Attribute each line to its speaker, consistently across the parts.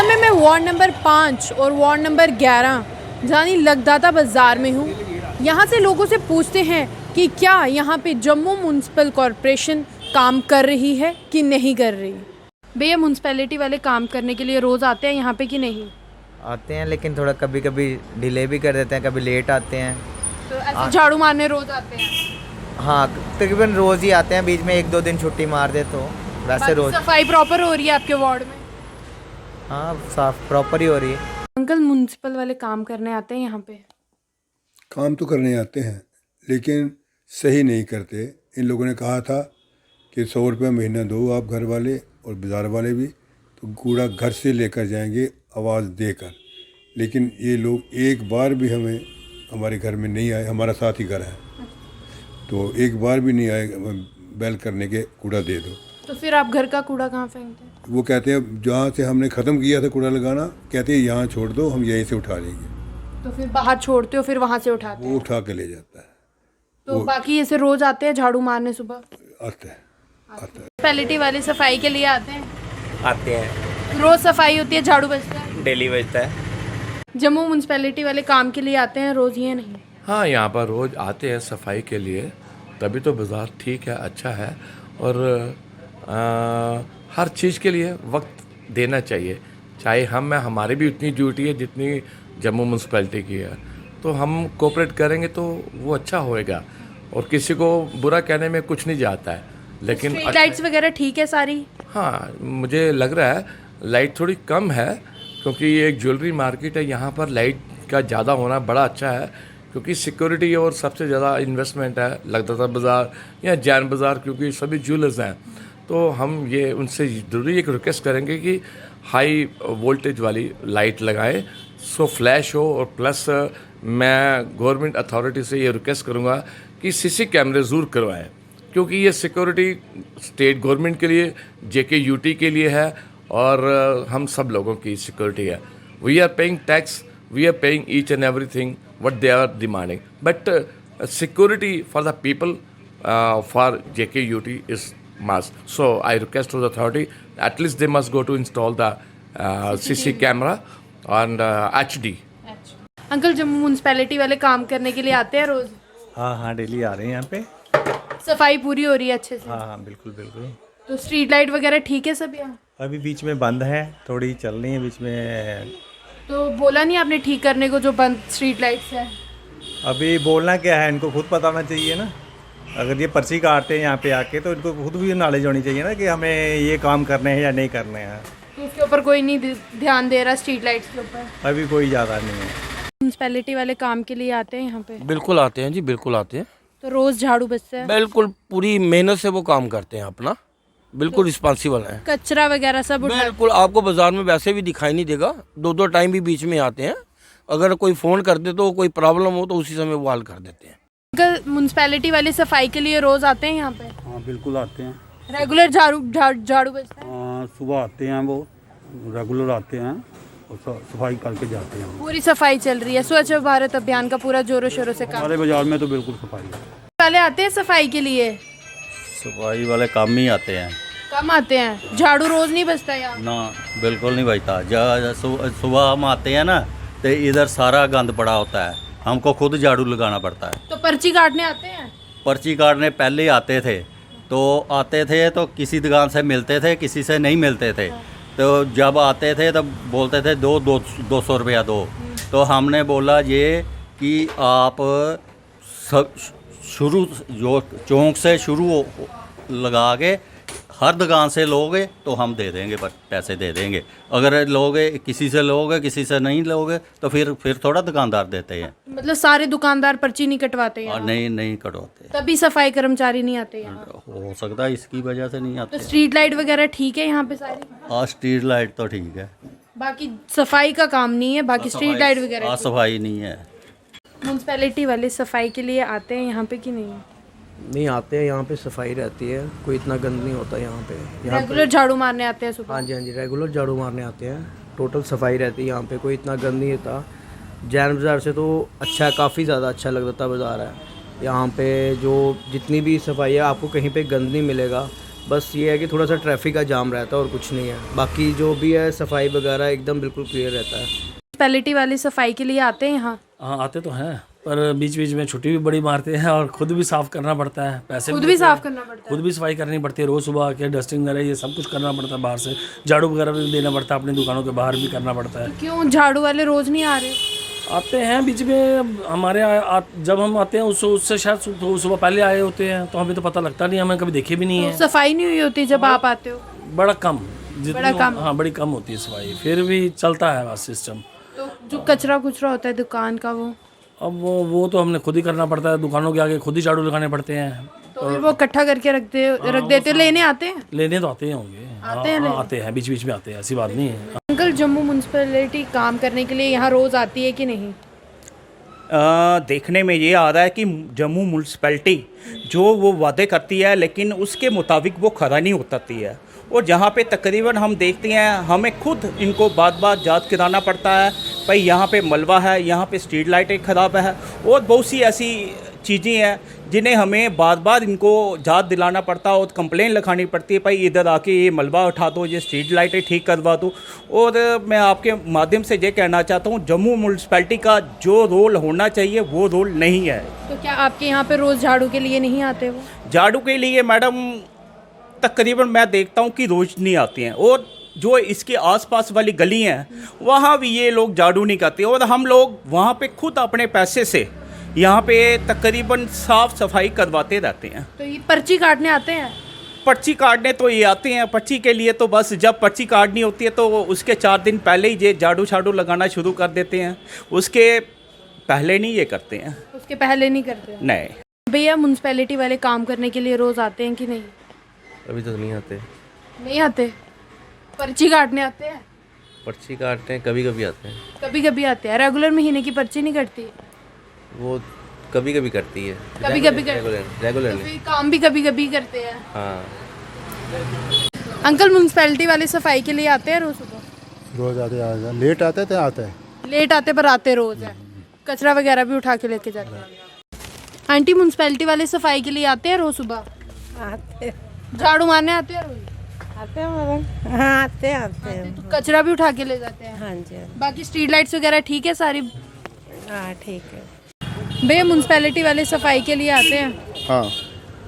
Speaker 1: समय मैं ward number 5 और वार्ड नंबर 11 यानी लगदाता बाज़ार में हूँ। यहाँ से लोगों से पूछते हैं कि क्या यहाँ पे जम्मू म्यूनसिपल कॉरपोरेशन काम कर रही है कि नहीं कर रही। भैया, म्यूनसिपैलिटी वाले काम करने के लिए रोज़ आते हैं यहाँ पे कि नहीं?
Speaker 2: आते हैं, लेकिन थोड़ा कभी कभी डिले भी कर देते हैं, कभी लेट आते हैं।
Speaker 1: तो ऐसे झाड़ू मारने रोज़ आते हैं?
Speaker 2: हाँ, तकरीबन रोज़ ही आते हैं, बीच में 1-2 दिन छुट्टी मार दे तो वैसे रोज़।
Speaker 1: सफाई प्रॉपर हो रही है आपके वार्ड में?
Speaker 2: हाँ, साफ प्रॉपर ही हो रही है।
Speaker 1: अंकल, म्यूनसिपल वाले काम करने आते हैं यहाँ पे?
Speaker 3: काम तो करने आते हैं लेकिन सही नहीं करते। इन लोगों ने कहा था कि 100 रुपये महीना दो आप घर वाले और बाज़ार वाले भी, तो कूड़ा घर से लेकर जाएंगे आवाज़ देकर। लेकिन ये लोग एक बार भी हमारे घर में नहीं आए। हमारा साथ ही घर है, तो एक बार भी नहीं आए बैल करने के कूड़ा दे दो।
Speaker 1: तो फिर आप घर का कूड़ा कहाँ फेंकते हैं?
Speaker 3: वो कहते हैं जहाँ से हमने ख़त्म किया था कूड़ा लगाना, कहते हैं यहाँ छोड़ दो, हम यहीं से उठा लेंगे।
Speaker 1: तो फिर बाहर छोड़ते हो, फिर वहाँ से उठाते
Speaker 3: वो
Speaker 1: हैं?
Speaker 3: उठा के ले जाता है।
Speaker 1: तो बाकी ऐसे रोज़ आते हैं झाड़ू मारने सुबह?
Speaker 3: आता है।
Speaker 1: म्यूनसिपैलिटी वाले सफाई के लिए आते हैं?
Speaker 4: आते हैं,
Speaker 1: रोज़ सफाई होती है, झाड़ू बजता है?
Speaker 4: डेली बजता है।
Speaker 1: जम्मू म्यूनसिपैलिटी वाले काम के लिए आते हैं रोज़, ये नहीं?
Speaker 5: हाँ, यहाँ पर रोज़ आते हैं सफाई के लिए, तभी तो बाज़ार ठीक है, अच्छा है। और हर चीज़ के लिए वक्त देना चाहिए। चाहे हमारी भी उतनी ड्यूटी है जितनी जम्मू म्यूनसिपैलिटी की है, तो हम कोऑपरेट करेंगे तो वो अच्छा होएगा। और किसी को बुरा कहने में कुछ नहीं जाता है, लेकिन
Speaker 1: स्ट्रीट लाइट्स वगैरह ठीक है सारी?
Speaker 5: हाँ, मुझे लग रहा है लाइट थोड़ी कम है, क्योंकि ये एक ज्वेलरी मार्केट है। यहाँ पर लाइट का ज़्यादा होना बड़ा अच्छा है, क्योंकि सिक्योरिटी और सबसे ज़्यादा इन्वेस्टमेंट है लगदाता बाज़ार या जैन बाज़ार, क्योंकि सभी ज्वेलर्स हैं। तो हम ये उनसे ज़रूरी एक रिक्वेस्ट करेंगे कि हाई वोल्टेज वाली लाइट लगाएं, सो फ्लैश हो। और प्लस मैं गवर्नमेंट अथॉरिटी से ये रिक्वेस्ट करूँगा कि सीसी कैमरे ज़रूर करवाएं, क्योंकि ये सिक्योरिटी स्टेट गवर्नमेंट के लिए, JKUT के लिए है, और हम सब लोगों की सिक्योरिटी है। We are paying tax, we are paying each and everything what they are demanding, but security for the people for JKUT is must. So I request to the authority, at least they must go to install the CC camera and HD.
Speaker 1: Uncle, Jammu municipality वाले काम करने के लिए आते हैं रोज़?
Speaker 4: हाँ, daily आ रहे हैं यहाँ पे।
Speaker 1: सफाई पूरी हो रही है अच्छे से?
Speaker 4: हाँ, बिल्कुल बिल्कुल।
Speaker 1: तो स्ट्रीट लाइट वगैरह ठीक है सब यहाँ?
Speaker 4: अभी बीच में बंद है, थोड़ी चल रही है बीच में।
Speaker 1: तो बोला नहीं आपने ठीक करने को जो बंद स्ट्रीट लाइट्स है?
Speaker 4: अभी बोलना क्या है, इनको खुद पता होना चाहिए ना। अगर ये पर्ची काटते हैं यहाँ पे आके, तो इनको खुद भी नॉलेज होनी चाहिए ना कि हमें ये काम करने हैं या नहीं करने हैं।
Speaker 1: तो उसके ऊपर कोई नहीं ध्यान दे रहा स्ट्रीट लाइट्स के ऊपर?
Speaker 4: अभी कोई ज़्यादा नहीं है।
Speaker 1: म्यूनसिपैलिटी वाले काम के लिए आते हैं यहाँ पे?
Speaker 6: बिल्कुल आते हैं जी, बिल्कुल आते हैं।
Speaker 1: तो रोज़ झाड़ू बजता है?
Speaker 6: बिल्कुल पूरी मेहनत से वो काम करते हैं अपना, बिल्कुल रिस्पॉन्सिबल हैं।
Speaker 1: कचरा वगैरह सब उठा?
Speaker 6: बिल्कुल, आपको बाजार में वैसे भी दिखाई नहीं देगा। 2-2 टाइम भी बीच में आते हैं। अगर कोई फ़ोन कर दे तो कोई प्रॉब्लम हो तो उसी समय वो हल कर देते हैं।
Speaker 1: अंकल, म्यूनसिपैलिटी वाले सफाई के लिए रोज़ आते हैं यहाँ पे?
Speaker 7: हाँ, बिल्कुल आते हैं।
Speaker 1: रेगुलर झाड़ू बजता है?
Speaker 7: हाँ, सुबह आते हैं, वो रेगुलर आते हैं और सफाई करके जाते हैं।
Speaker 1: पूरी सफाई चल रही है? स्वच्छ भारत अभियान का पूरा जोरों शोरों से काम?
Speaker 7: हमारे बाजार में तो बिल्कुल सफाई है।
Speaker 1: वाले आते हैं सफाई के लिए?
Speaker 8: सफाई वाले कम ही आते हैं।
Speaker 1: कम आते हैं? झाड़ू रोज़ नहीं बजता यहाँ?
Speaker 8: ना, बिल्कुल नहीं बजता। सुबह हम आते हैं ना, तो इधर सारा गंद पड़ा होता है, हमको खुद झाड़ू लगाना पड़ता है।
Speaker 1: तो पर्ची काटने आते हैं? पर्ची
Speaker 8: काटने पहले आते थे, तो किसी दुकान से मिलते थे, किसी से नहीं मिलते थे। तो जब आते थे तब बोलते थे 200 रुपया दो। तो हमने बोला ये कि आप सब शुरू जो चौंक से शुरू लगा के हर दुकान से लोगे तो हम दे देंगे, पर पैसे दे देंगे। अगर लोगे किसी से लोगे, किसी से नहीं लोगे, तो फिर थोड़ा दुकानदार देते हैं।
Speaker 1: मतलब सारे दुकानदार पर्ची नहीं कटवाते हैं?
Speaker 8: नहीं कटवाते।
Speaker 1: तभी सफाई कर्मचारी नहीं आते यहाँ?
Speaker 8: हो सकता है इसकी वजह से नहीं आते।
Speaker 1: तो स्ट्रीट लाइट वगैरह ठीक है यहाँ पे सारी?
Speaker 8: हाँ, स्ट्रीट लाइट तो ठीक है,
Speaker 1: बाकी सफाई का काम नहीं है? बाकी स्ट्रीट लाइट वगैरह
Speaker 8: सफाई नहीं है।
Speaker 1: म्यूनसिपैलिटी वाले सफाई के लिए आते हैं यहाँ पे कि नहीं?
Speaker 9: नहीं आते हैं, यहाँ पे सफाई रहती है, कोई इतना गंद नहीं होता यहाँ पे।
Speaker 1: रेगुलर झाड़ू मारने आते हैं सुबह?
Speaker 9: हाँ जी, रेगुलर झाड़ू मारने आते हैं। टोटल सफाई रहती है यहाँ पे, कोई इतना गंद नहीं होता। जैन बाज़ार से तो अच्छा है, काफ़ी ज़्यादा अच्छा लगता बाज़ार है। यहाँ पे जो जितनी भी सफाई है, आपको कहीं पे गंद नहीं मिलेगा। बस ये है कि थोड़ा सा ट्रैफिक का जाम रहता है और कुछ नहीं है, बाकी जो भी है सफाई वगैरह एकदम बिल्कुल क्लियर रहता है।
Speaker 1: म्यूनसिपैलिटी वाले सफाई के लिए आते हैं यहाँ?
Speaker 10: हाँ आते तो हैं, पर बीच बीच में छुट्टी भी बड़ी मारते हैं और खुद भी साफ़ करना पड़ता है, पैसे
Speaker 1: खुद भी साफ करना पड़ता है?
Speaker 10: खुद भी सफाई करनी पड़ती है, रोज़ सुबह आके डस्टिंग वगैरह ये सब कुछ करना पड़ता है, बाहर से झाड़ू वगैरह भी देना पड़ता है, अपनी दुकानों के बाहर भी करना पड़ता है।
Speaker 1: क्यों झाड़ू वाले रोज नहीं आ रहे?
Speaker 10: आते हैं बीच में, हमारे जब हम आते हैं उससे शायद सुबह पहले आए होते हैं, तो हमें तो पता लगता नहीं, हमें कभी देखे भी नहीं है।
Speaker 1: सफाई नहीं हुई होती जब आप आते हो?
Speaker 10: बड़ा कम,
Speaker 1: बड़ा कम?
Speaker 10: हाँ बड़ी कम होती है सफाई, फिर भी चलता है बस सिस्टम।
Speaker 1: तो जो कचरा कुचरा होता है दुकान का
Speaker 10: अब वो तो हमने खुद ही करना पड़ता है, दुकानों के आगे खुद ही झाड़ू लगाने पड़ते हैं।
Speaker 1: तो फिर वो इकट्ठा करके रख देते हो, लेने आते हैं?
Speaker 10: लेने तो आते हैं होंगे, आते हैं बीच बीच में आते हैं, ऐसी बात नहीं है।
Speaker 1: अंकल, जम्मू म्यूनसिपैलिटी काम करने के लिए यहाँ रोज आती है कि नहीं?
Speaker 11: देखने में ये आ रहा है कि जम्मू म्यूनसिपैलिटी जो वो वादे करती है लेकिन उसके मुताबिक वो खरा नहीं उतरती है, और जहाँ पे तकरीबन हम देखते हैं हमें खुद इनको बार बार याद कराना पड़ता है, भाई यहाँ पे मलबा है, यहाँ पे स्ट्रीट लाइटें ख़राब है, और बहुत सी ऐसी चीज़ें हैं जिन्हें हमें बार बार इनको याद दिलाना पड़ता है और कंप्लेन लिखानी पड़ती है, भाई इधर आके ये मलबा उठा दो, ये स्ट्रीट लाइटें ठीक करवा दो। और मैं आपके माध्यम से ये कहना चाहता हूँ, जम्मू म्यूनसिपैलिटी का जो रोल होना चाहिए वो रोल नहीं है।
Speaker 1: तो क्या आपके यहाँ पे रोज झाड़ू के लिए नहीं आते वो?
Speaker 11: झाड़ू के लिए मैडम तकरीबन मैं देखता हूँ कि रोज नहीं आते हैं, और जो इसके आसपास वाली गली हैं वहाँ भी ये लोग झाड़ू नहीं करते, और हम लोग वहाँ पे खुद अपने पैसे से यहाँ पे तकरीबन साफ़ सफाई करवाते रहते हैं।
Speaker 1: तो ये पर्ची काटने आते हैं?
Speaker 11: पर्ची काटने तो ये आते हैं, पर्ची के लिए तो बस जब पर्ची काटनी होती है तो उसके 4 दिन पहले ही ये झाड़ू छाड़ू लगाना शुरू कर देते हैं, उसके पहले नहीं ये करते हैं।
Speaker 1: उसके पहले नहीं करते?
Speaker 11: नहीं।
Speaker 1: भैया, म्यूनसिपैलिटी वाले काम करने के लिए रोज आते हैं कि नहीं?
Speaker 12: अभी तक नहीं आते।
Speaker 1: नहीं आते? पर्ची काटने आते हैं?
Speaker 12: पर्ची काटते हैं, कभी कभी आते हैं।
Speaker 1: कभी कभी आते हैं? रेगुलर महीने की पर्ची नहीं कटती?
Speaker 12: वो कभी कभी करती है,
Speaker 1: कभी कभी
Speaker 12: रेगुलर
Speaker 1: तो
Speaker 12: नहीं।
Speaker 1: फिर काम भी कभी कभी करते हैं?
Speaker 12: हाँ।
Speaker 1: अंकल, म्यूनसिपैलिटी वाले सफाई के लिए आते हैं रोज सुबह?
Speaker 3: रोज़ आते, लेट आते थे, आते हैं।
Speaker 1: लेट आते पर आते रोज है, कचरा वगैरह भी उठा के लेके जाते हैं। आंटी, म्यूनसिपैलिटी वाले सफाई के लिए आते हैं रोज सुबह?
Speaker 13: आते
Speaker 1: झाड़ू मारने आते हैं रोज?
Speaker 13: आते हैं मैडम। हाँ आते हैं।
Speaker 1: तो कचरा भी उठा के ले जाते हैं?
Speaker 13: हाँ जी।
Speaker 1: बाकी स्ट्रीट लाइट्स वगैरह ठीक है सारी?
Speaker 13: हाँ ठीक है।
Speaker 1: भैया, म्यूनसिपैलिटी वाले सफाई के लिए आते हैं?
Speaker 3: हाँ।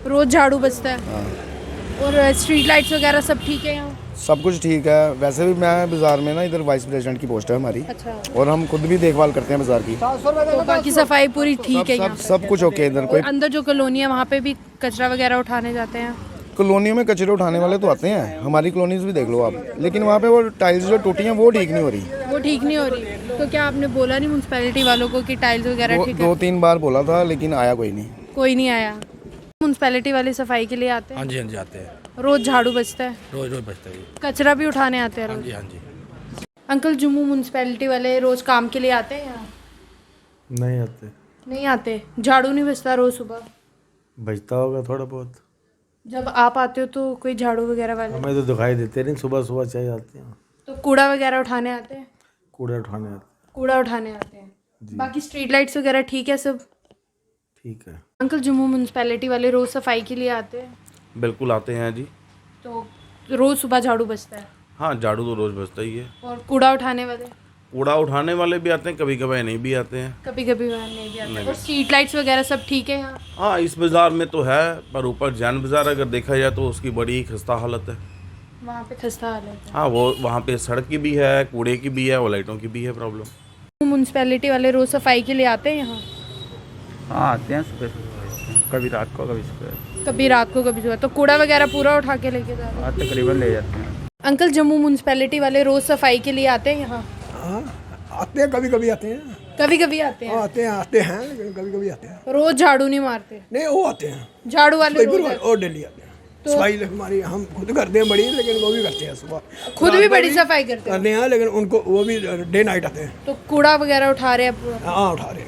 Speaker 1: रोज झाड़ू बजता है?
Speaker 3: हाँ।
Speaker 1: और स्ट्रीट लाइट्स वगैरह सब ठीक है यहाँ?
Speaker 3: सब कुछ ठीक है। वैसे भी मैं बाज़ार में ना, इधर वाइस प्रेसिडेंट की पोस्ट है हमारी।
Speaker 1: अच्छा।
Speaker 3: और हम खुद भी देखभाल करते हैं बाज़ार की।
Speaker 1: तो बाकी सफाई पूरी ठीक है यहाँ?
Speaker 3: सब कुछ ओके। इधर कोई
Speaker 1: अंदर जो कॉलोनी है वहाँ पे भी कचरा वगैरह उठाने जाते हैं?
Speaker 3: कॉलोनियों में कचरे उठाने वाले तो आते हैं, हमारी कॉलोनीज भी देख लो आप, लेकिन वहाँ पे वो टाइल्स जो टूटी हैं वो ठीक नहीं हो रही।
Speaker 1: वो ठीक नहीं हो रही? तो क्या आपने बोला नहीं म्यूनसिपैलिटी वालों को कि टाइल्स वगैरह ठीक है?
Speaker 3: 2-3 बार बोला था, लेकिन आया कोई नहीं।
Speaker 1: कोई नहीं आया। म्यूनसिपैलिटी वाले सफाई के लिए आते हैं?
Speaker 10: हाँ जी आते हैं।
Speaker 1: रोज झाड़ू बजता है?
Speaker 10: रोज बचता है।
Speaker 1: कचरा भी उठाने आते हैं रोज?
Speaker 10: हाँ जी।
Speaker 1: अंकल, जम्मू म्यूनसिपैलिटी वाले रोज काम के लिए आते हैं यहाँ?
Speaker 7: नहीं आते।
Speaker 1: नहीं आते? झाड़ू नहीं बजता रोज सुबह?
Speaker 7: बचता होगा थोड़ा बहुत।
Speaker 1: जब आप आते हो तो कोई झाड़ू वगैरह वाले?
Speaker 7: हमें तो दिखाई देते नहीं, सुबह सुबह चाहिए आते हैं।
Speaker 1: तो कूड़ा वगैरह उठाने आते हैं?
Speaker 7: कूड़ा उठाने आते
Speaker 1: कूड़ा उठाने आते हैं। बाकी स्ट्रीट लाइट्स वगैरह ठीक है सब?
Speaker 7: ठीक है।
Speaker 1: अंकल, जम्मू म्यूनसिपैलिटी वाले रोज सफाई के लिए आते हैं?
Speaker 5: बिल्कुल आते हैं जी।
Speaker 1: तो रोज सुबह झाड़ू बजता है?
Speaker 5: हाँ, झाड़ू तो रोज़ बजता ही है।
Speaker 1: और कूड़ा उठाने वाले?
Speaker 5: कूड़ा उठाने वाले भी आते हैं, कभी कभी नहीं भी आते हैं।
Speaker 1: कभी कभी वहाँ नहीं भी आते? और स्ट्रीट लाइट्स वगैरह सब ठीक है यहाँ?
Speaker 5: हाँ, इस बाज़ार में तो है, पर ऊपर जैन बाज़ार अगर देखा जाए तो उसकी बड़ी खस्ता हालत है।
Speaker 1: वहाँ पे खस्ता हालत है?
Speaker 5: हाँ, वो वहाँ पे सड़क की भी है, कूड़े की भी है और लाइटों की भी है प्रॉब्लम।
Speaker 1: म्यूनसिपैलिटी वाले रोज सफाई के लिए आते हैं यहाँ?
Speaker 7: हाँ आते हैं, सुबह कभी रात को कभी सुबह।
Speaker 1: कभी रात को कभी सुबह? तो कूड़ा वगैरह पूरा उठा के लेके जाते हैं?
Speaker 7: तकरीबन ले जाते हैं।
Speaker 1: अंकल, जम्मू म्यूनसिपैलिटी वाले रोज सफाई के लिए आते हैं यहाँ?
Speaker 3: आते हैं, कभी कभी आते हैं।
Speaker 1: कभी कभी आते हैं?
Speaker 3: आते हैं लेकिन कभी कभी आते हैं।
Speaker 1: रोज झाड़ू नहीं मारते?
Speaker 3: नहीं, वो आते हैं
Speaker 1: झाड़ू वाले रोज आते हैं?
Speaker 3: और डेली आते हैं। सफाई हमारी हम खुद करते हैं बड़ी, लेकिन वो भी करते हैं सुबह।
Speaker 1: खुद भी बड़ी सफाई करते हैं?
Speaker 3: करते हैं, लेकिन उनको वो भी डे नाइट आते हैं।
Speaker 1: तो कूड़ा वगैरह उठा रहे हैं पूरा?
Speaker 3: हाँ, उठा रहे हैं।